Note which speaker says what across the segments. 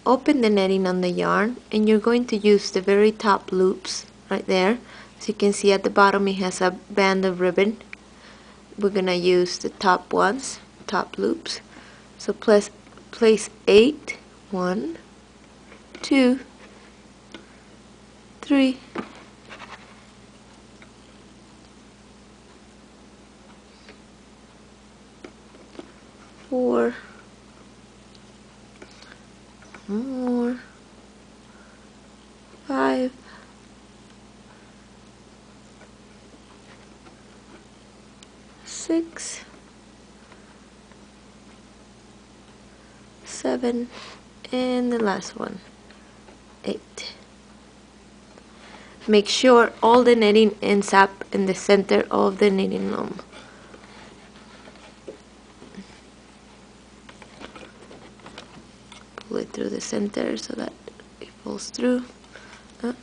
Speaker 1: open the netting on the yarn, and you're going to use the very top loops right there. As you can see at the bottom, it has a band of ribbon. We're gonna use the top ones, top loops. So place 8, 1, 2, 3, 4, more, 5, 6, 7, and the last one, 8. Make sure all the netting ends up in the center of the knitting loom. Pull it through the center so that it falls through.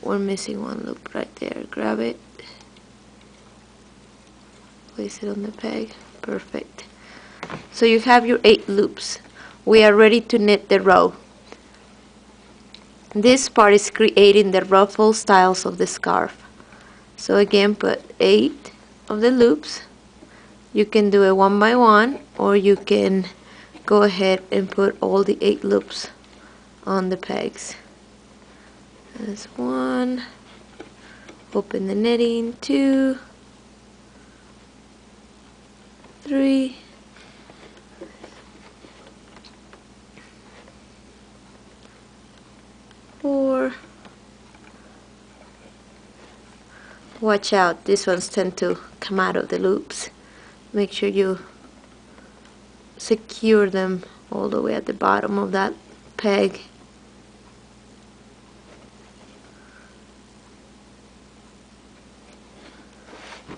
Speaker 1: We're missing one loop right there. Grab it, place it on the peg. Perfect. So you have your 8 loops. We are ready to knit the row. This part is creating the ruffle styles of the scarf. So again, put 8 of the loops. You can do it one by one, or you can go ahead and put all the 8 loops on the pegs. That's 1. Open the knitting. 2, 3, 4. Watch out, these ones tend to come out of the loops. Make sure you secure them all the way at the bottom of that peg.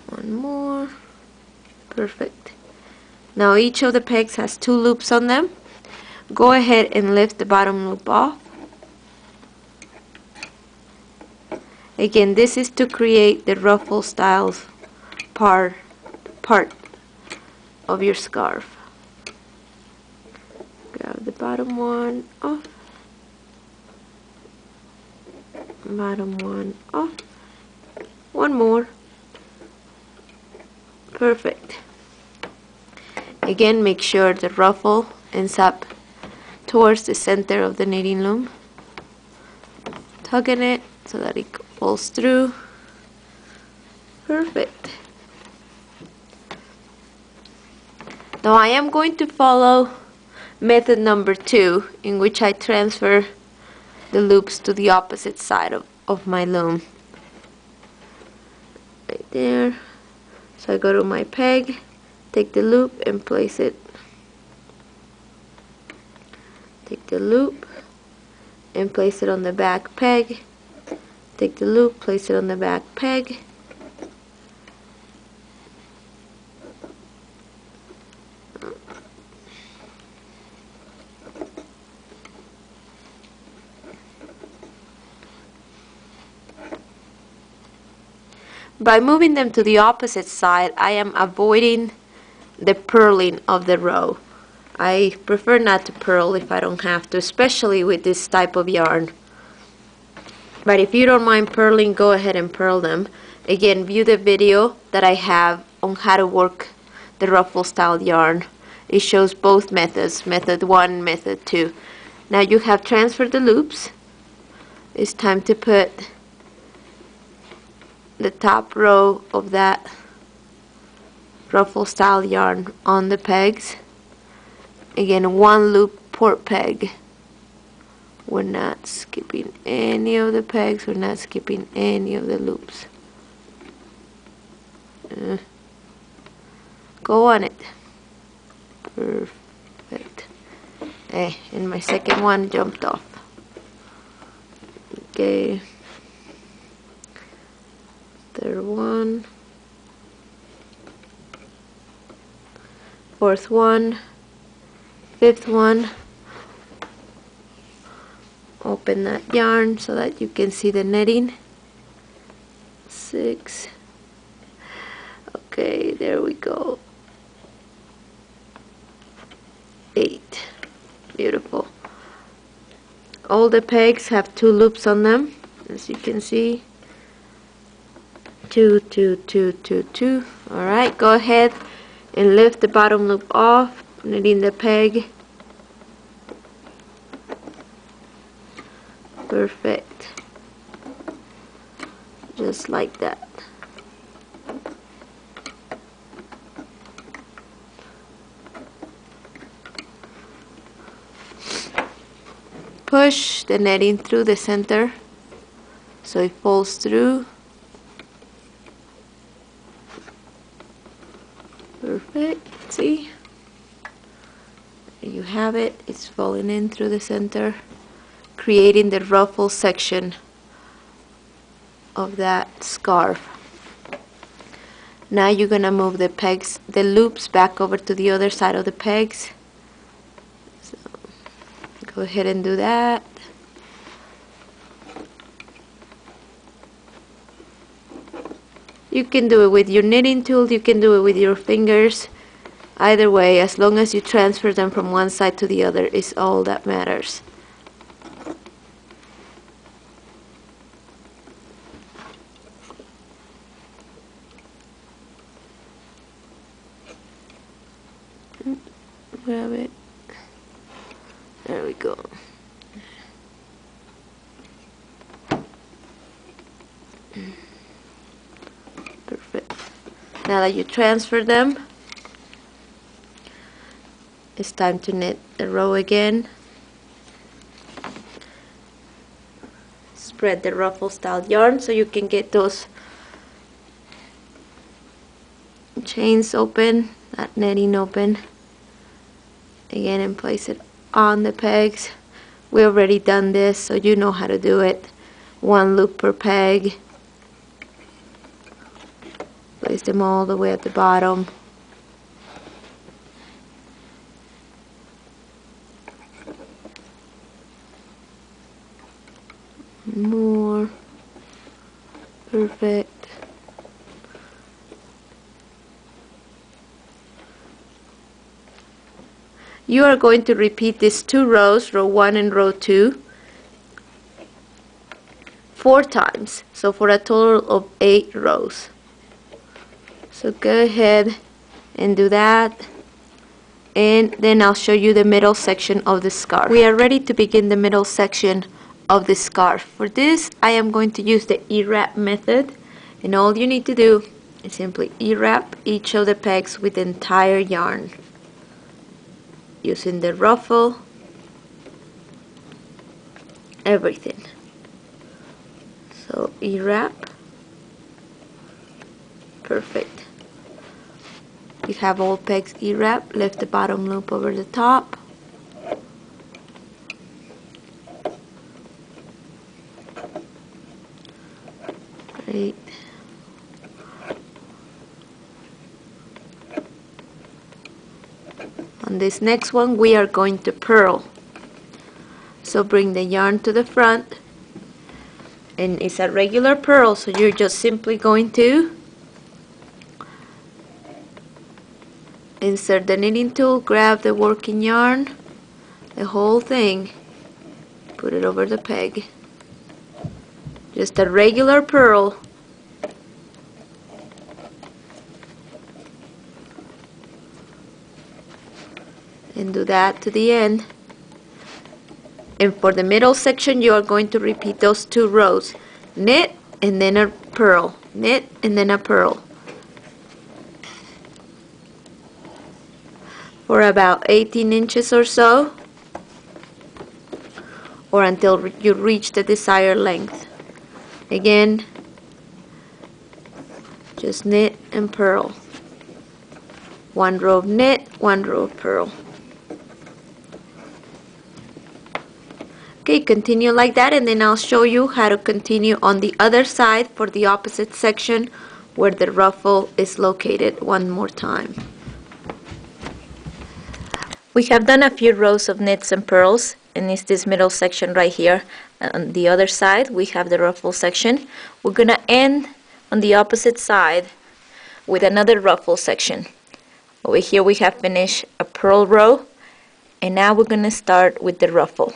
Speaker 1: One more. Perfect. Now each of the pegs has 2 loops on them. Go ahead and lift the bottom loop off. Again, this is to create the ruffle styles part of your scarf. Grab the bottom one off. Bottom one off. One more. Perfect. Again, make sure the ruffle ends up towards the center of the knitting loom. Tugging it so that it falls through. Perfect. Now I am going to follow method number 2, in which I transfer the loops to the opposite side of my loom. Right there. So I go to my peg, take the loop and place it. Take the loop and place it on the back peg. Take the loop, place it on the back peg. By moving them to the opposite side, I am avoiding the purling of the row. I prefer not to purl if I don't have to, especially with this type of yarn. But if you don't mind purling, go ahead and purl them. Again, view the video that I have on how to work the ruffle style yarn. It shows both methods, method 1, method 2. Now you have transferred the loops. It's time to put the top row of that ruffle style yarn on the pegs. Again, 1 loop per peg. We're not skipping any of the pegs, we're not skipping any of the loops. Go on it. Perfect. And my second one jumped off. Okay. Third one. Fourth one. Fifth one. Open that yarn so that you can see the netting. 6. Okay, there we go. 8. Beautiful. All the pegs have 2 loops on them, as you can see. 2, 2, 2, 2, 2. Alright, go ahead and lift the bottom loop off, knitting the peg. Perfect. Just like that. Push the netting through the center so it falls through. Perfect. See? There you have it. It's falling in through the center, creating the ruffle section of that scarf. Now you're gonna move the pegs, the loops back over to the other side of the pegs. So go ahead and do that. You can do it with your knitting tool, you can do it with your fingers. Either way, as long as you transfer them from one side to the other is all that matters. Grab it. There we go. Perfect. Now that you transfer them, it's time to knit the row again. Spread the ruffle style yarn so you can get those chains open, that netting open. Again, and place it on the pegs. We already done this, so you know how to do it. 1 loop per peg. Place them all the way at the bottom. More. Perfect. You are going to repeat these 2 rows, row 1 and row 2, 4 times. So for a total of 8 rows. So go ahead and do that. And then I'll show you the middle section of the scarf. We are ready to begin the middle section of the scarf. For this, I am going to use the E-wrap method. And all you need to do is simply E-wrap each of the pegs with the entire yarn, using the ruffle, everything. So E-wrap, perfect. You have all pegs E-wrap, lift the bottom loop over the top. Great. On this next one, we are going to purl. So bring the yarn to the front, and it's a regular purl, so you're just simply going to insert the knitting tool, grab the working yarn, the whole thing, put it over the peg. Just a regular purl. And do that to the end. And for the middle section, you are going to repeat those 2 rows. Knit and then a purl. Knit and then a purl. For about 18 inches or so, or until you reach the desired length. Again, just knit and purl. 1 row of knit, 1 row of purl. Okay, continue like that, and then I'll show you how to continue on the other side for the opposite section where the ruffle is located one more time. We have done a few rows of knits and purls, and it's this middle section right here. On the other side, we have the ruffle section. We're gonna end on the opposite side with another ruffle section. Over here we have finished a purl row, and now we're gonna start with the ruffle.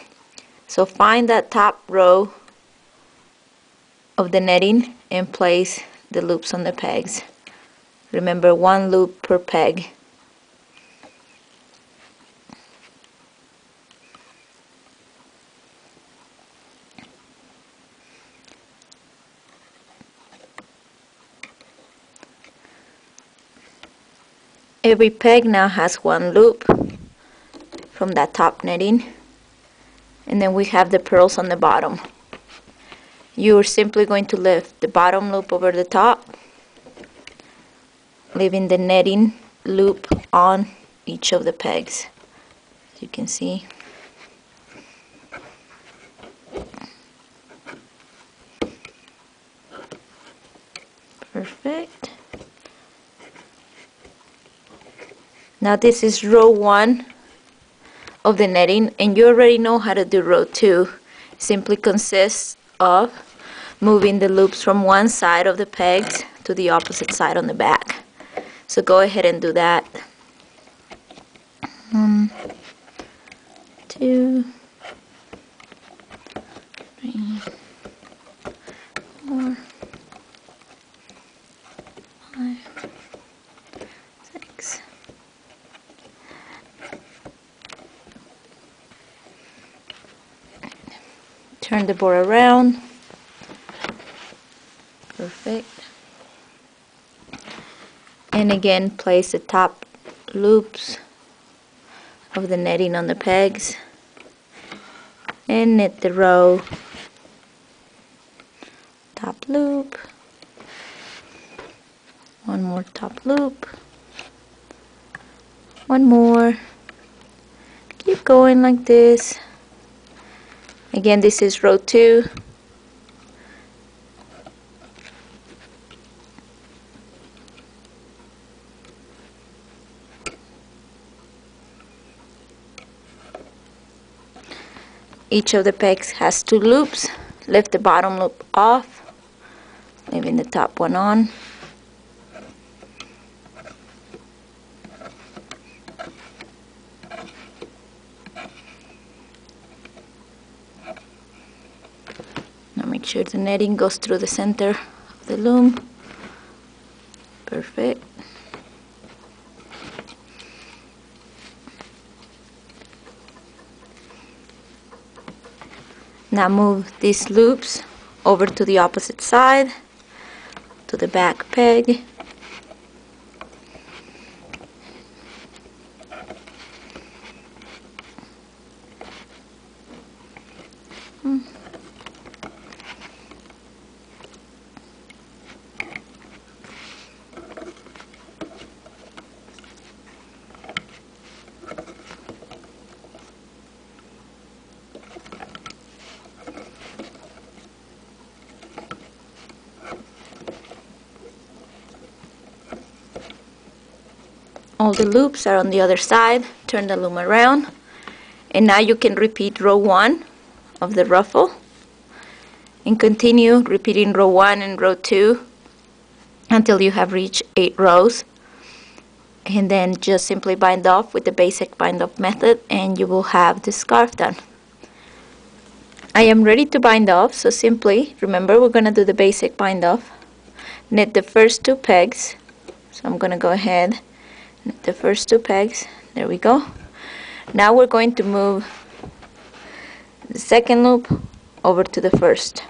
Speaker 1: So find that top row of the netting and place the loops on the pegs. Remember, 1 loop per peg. Every peg now has 1 loop from that top netting, and then we have the pearls on the bottom. You're simply going to lift the bottom loop over the top, leaving the netting loop on each of the pegs, as you can see. Perfect. Now this is row 1 of the netting, and you already know how to do row 2. Simply consists of moving the loops from one side of the pegs to the opposite side on the back. So go ahead and do that. 1, 2, 3, 4, 5, 6. Turn the board around. Perfect. And again, place the top loops of the netting on the pegs and knit the row. Top loop. 1 more top loop. 1 more. Keep going like this. Again, this is row 2. Each of the pegs has 2 loops. Lift the bottom loop off, leaving the top one on. Now make sure the netting goes through the center of the loom. Perfect. Now move these loops over to the opposite side, to the back peg. All the loops are on the other side. Turn the loom around, and now you can repeat row 1 of the ruffle and continue repeating row 1 and row 2 until you have reached 8 rows, and then just simply bind off with the basic bind off method and you will have the scarf done. I am ready to bind off, so simply remember we're going to do the basic bind off. Knit the first 2 pegs, so I'm going to go ahead, knit the first 2 pegs. There we go. Now we're going to move the second loop over to the first.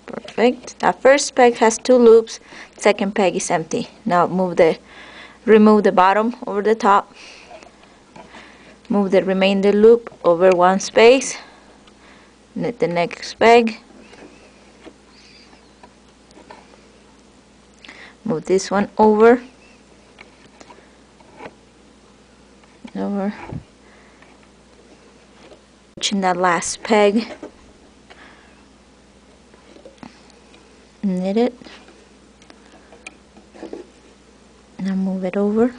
Speaker 1: Perfect. That first peg has 2 loops, second peg is empty. Now remove the bottom over the top, move the remainder loop over one space, knit the next peg, move this one over, reaching that last peg, knit it, now move it over.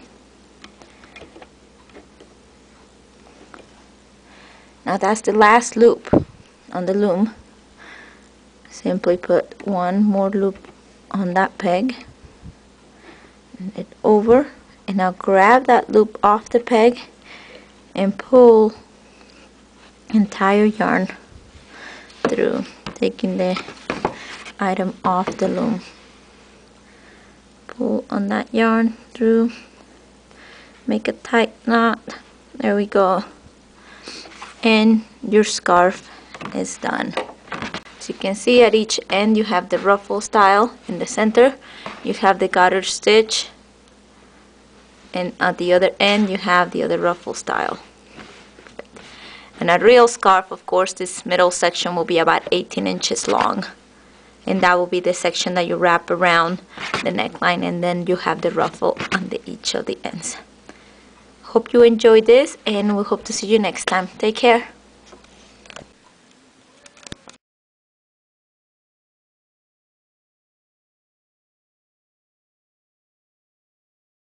Speaker 1: Now that's the last loop on the loom. Simply put one more loop on that peg, knit over, and now grab that loop off the peg and pull entire yarn through, taking the item off the loom. Pull on that yarn through, make a tight knot. There we go, and your scarf is done. As you can see, at each end you have the ruffle style. In the center you have the garter stitch, and at the other end you have the other ruffle style. And a real scarf, of course, this middle section will be about 18 inches long, and that will be the section that you wrap around the neckline, and then you have the ruffle on each of the ends. Hope you enjoyed this, and we hope to see you next time. Take care.